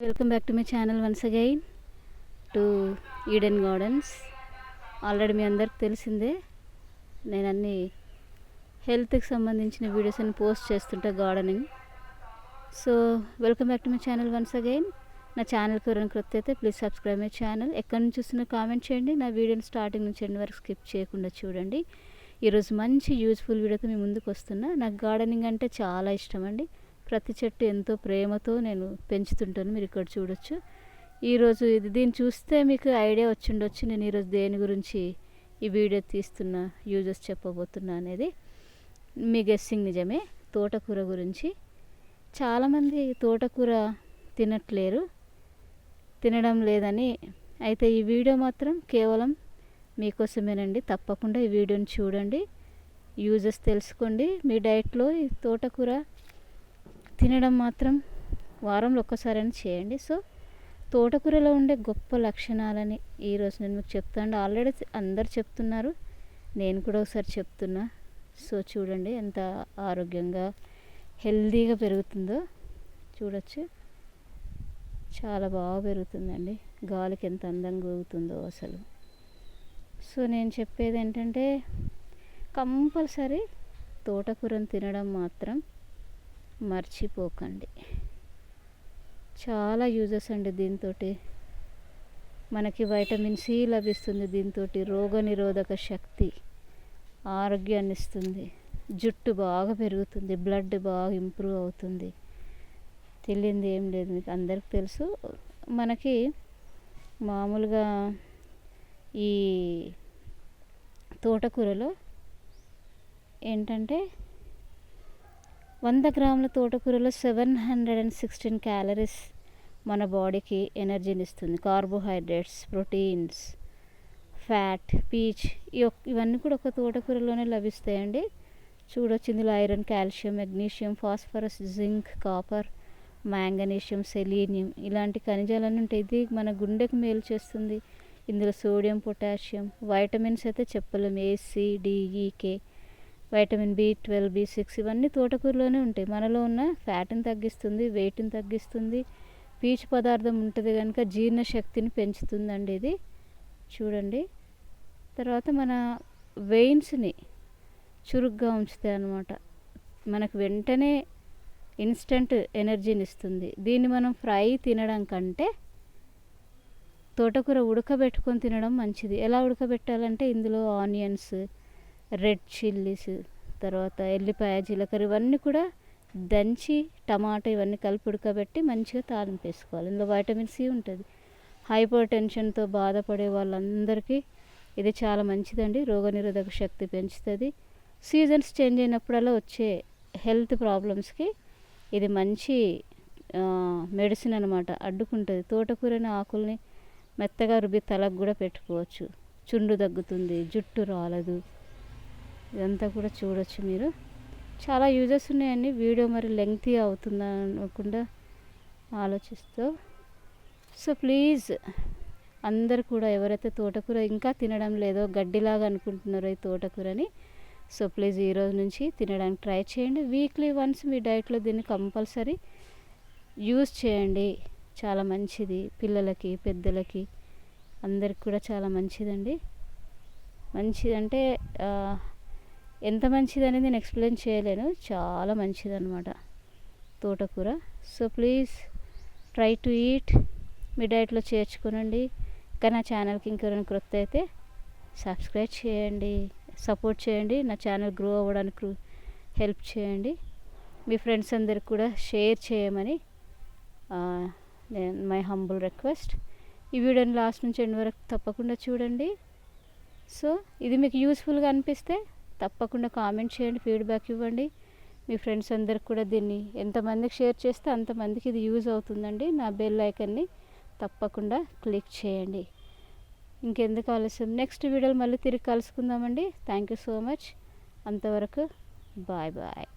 Welcome back to my channel once again to Eden Gardens. Already మీ అందరికి తెలిసిందే, నేను అన్ని హెల్త్కి సంబంధించిన వీడియోస్ అని పోస్ట్ చేస్తుంటా gardening. So welcome back to my channel once again. నా ఛానల్కి ఎవరైనా కొత్త అయితే ప్లీజ్ సబ్స్క్రైబ్ మై ఛానల్. ఎక్కడి నుంచి చూస్తున్నా కామెంట్ చేయండి. నా వీడియోని స్టార్టింగ్ నుంచి ఎండ్ వరకు స్కిప్ చేయకుండా చూడండి. ఈరోజు మంచి యూజ్ఫుల్ వీడియోతో మీ ముందుకు వస్తున్నా. నాకు గార్డెనింగ్ అంటే చాలా ఇష్టం అండి. ప్రతి చెట్టు ఎంతో ప్రేమతో నేను పెంచుతుంటాను, మీరు ఇక్కడ చూడొచ్చు. ఈరోజు దీన్ని చూస్తే మీకు ఐడియా వచ్చి ఉండొచ్చు నేను ఈరోజు దేని గురించి ఈ వీడియో తీస్తున్నా, యూజెస్ చెప్పబోతున్నా అనేది. మీ గెస్సింగ్ నిజమే, తోటకూర గురించి. చాలామంది తోటకూర తినడం లేదని, అయితే ఈ వీడియో మాత్రం కేవలం మీకోసమేనండి. తప్పకుండా ఈ వీడియోని చూడండి, యూజెస్ తెలుసుకోండి. మీ డైట్లో ఈ తోటకూర తినడం మాత్రం వారంలో ఒక్కసారైనా చేయండి. సో తోటకూరలో ఉండే గొప్ప లక్షణాలని ఈరోజు నేను మీకు చెప్తాను. ఆల్రెడీ అందరు చెప్తున్నారు, నేను కూడా ఒకసారి చెప్తున్నా. సో చూడండి ఎంత ఆరోగ్యంగా హెల్తీగా పెరుగుతుందో చూడొచ్చు. చాలా బాగా పెరుగుతుందండి, గాలికి ఎంత అందంగా ఊగుతుందో అసలు. సో నేను చెప్పేది ఏంటంటే కంపల్సరీ తోటకూరను తినడం మాత్రం మర్చిపోకండి. చాలా యూజెస్ అండి దీంతో. మనకి వైటమిన్ సి లభిస్తుంది దీంతో. రోగనిరోధక శక్తి, ఆరోగ్యాన్ని ఇస్తుంది, జుట్టు బాగా పెరుగుతుంది, బ్లడ్ బాగా ఇంప్రూవ్ అవుతుంది. తెలియంది ఏం లేదు, మీకు అందరికి తెలుసు. మనకి మామూలుగా ఈ తోటకూరలో ఏంటంటే 100 గ్రాముల తోటకూరలో 716 క్యాలరీస్ మన బాడీకి ఎనర్జీని ఇస్తుంది. కార్బోహైడ్రేట్స్, ప్రోటీన్స్, ఫ్యాట్, పీచ్ ఇవన్నీ కూడా ఒక తోటకూరలోనే లభిస్తాయండి. చూడొచ్చు ఇందులో iron, calcium, magnesium, phosphorus, zinc, copper, manganese, selenium ఇలాంటి ఖనిజాలన్నీ ఉంటాయి. ఇది మన గుండెకు మేలు చేస్తుంది. ఇందులో సోడియం, పొటాషియం, వైటమిన్స్ అయితే చెప్పలేము. ఏ, సి, డి, ఈ, కే, వైటమిన్ B12, B6 ఇవన్నీ తోటకూరలోనే ఉంటాయి. మనలో ఉన్న ఫ్యాట్ని తగ్గిస్తుంది, వెయిట్ని తగ్గిస్తుంది. పీచు పదార్థం ఉంటుంది కనుక జీర్ణశక్తిని పెంచుతుందండి ఇది. చూడండి, తర్వాత మన వెయిన్స్ని చురుగ్గా ఉంచుతాయి అన్నమాట. మనకు వెంటనే ఇన్స్టంట్ ఎనర్జీని ఇస్తుంది. దీన్ని మనం ఫ్రై తినడం కంటే తోటకూర ఉడకబెట్టుకొని తినడం మంచిది. ఎలా ఉడకబెట్టాలంటే ఇందులో ఆనియన్స్, రెడ్ చిల్లీస్, తర్వాత ఎల్లిపాయ, జీలకర్ర ఇవన్నీ కూడా దంచి, టమాటా ఇవన్నీ కలిపి ఉడకబెట్టి మంచిగా తాలింపు వేసుకోవాలి. ఇందులో వైటమిన్ సి ఉంటుంది. హైపర్ టెన్షన్తో బాధపడే వాళ్ళందరికీ ఇది చాలా మంచిదండి. రోగనిరోధక శక్తి పెంచుతుంది. సీజన్స్ చేంజ్ అయినప్పుడల్లా వచ్చే హెల్త్ ప్రాబ్లమ్స్కి ఇది మంచి మెడిసిన్ అనమాట, అడ్డుకుంటుంది. తోటకూరని ఆకుల్ని మెత్తగా రుబ్బి తలకు కూడా పెట్టుకోవచ్చు. చుండు తగ్గుతుంది, జుట్టు రాలదు. ఇదంతా కూడా చూడొచ్చు మీరు. చాలా యూజెస్ ఉన్నాయండి. వీడియో మరి లెంగ్తీ అవుతుందా అనుకుండా ఆలోచిస్తూ. సో ప్లీజ్ అందరు కూడా ఎవరైతే తోటకూర ఇంకా తినడం లేదో, గడ్డిలాగా అనుకుంటున్నారో ఈ తోటకూరని, సో ప్లీజ్ ఈరోజు నుంచి తినడానికి ట్రై చేయండి. వీక్లీ వన్స్ మీ డైట్లో దీన్ని కంపల్సరీ యూజ్ చేయండి. చాలా మంచిది, పిల్లలకి, పెద్దలకి అందరికి కూడా చాలా మంచిదండి. మంచిదంటే ఎంత మంచిది అనేది నేను ఎక్స్ప్లెయిన్ చేయలేను, చాలా మంచిది అనమాట తోటకూర. So please try to eat, మీ డైట్లో చేర్చుకోనండి. ఇంకా నా ఛానల్కి ఇంకెవరైనా కొత్త అయితే సబ్స్క్రైబ్ చేయండి, సపోర్ట్ చేయండి. నా ఛానల్ గ్రో అవ్వడానికి హెల్ప్ చేయండి. మీ ఫ్రెండ్స్ అందరికి కూడా షేర్ చేయమని మై హంబుల్ రిక్వెస్ట్. ఈ వీడియోని లాస్ట్ నుంచి ఎండ్ వరకు తప్పకుండా చూడండి. సో ఇది మీకు యూస్ఫుల్గా అనిపిస్తే తప్పకుండా కామెంట్ చేయండి, ఫీడ్బ్యాక్ ఇవ్వండి. మీ ఫ్రెండ్స్ అందరికి కూడా దీన్ని ఎంతమందికి షేర్ చేస్తే అంతమందికి ఇది యూజ్ అవుతుందండి. నా బెల్ ఐకన్ని తప్పకుండా క్లిక్ చేయండి. ఇంకెందుకు ఆలస్యం, నెక్స్ట్ వీడియోలో మళ్ళీ తిరిగి కలుసుకుందామండి. Thank you so much. అంతవరకు బాయ్ బాయ్.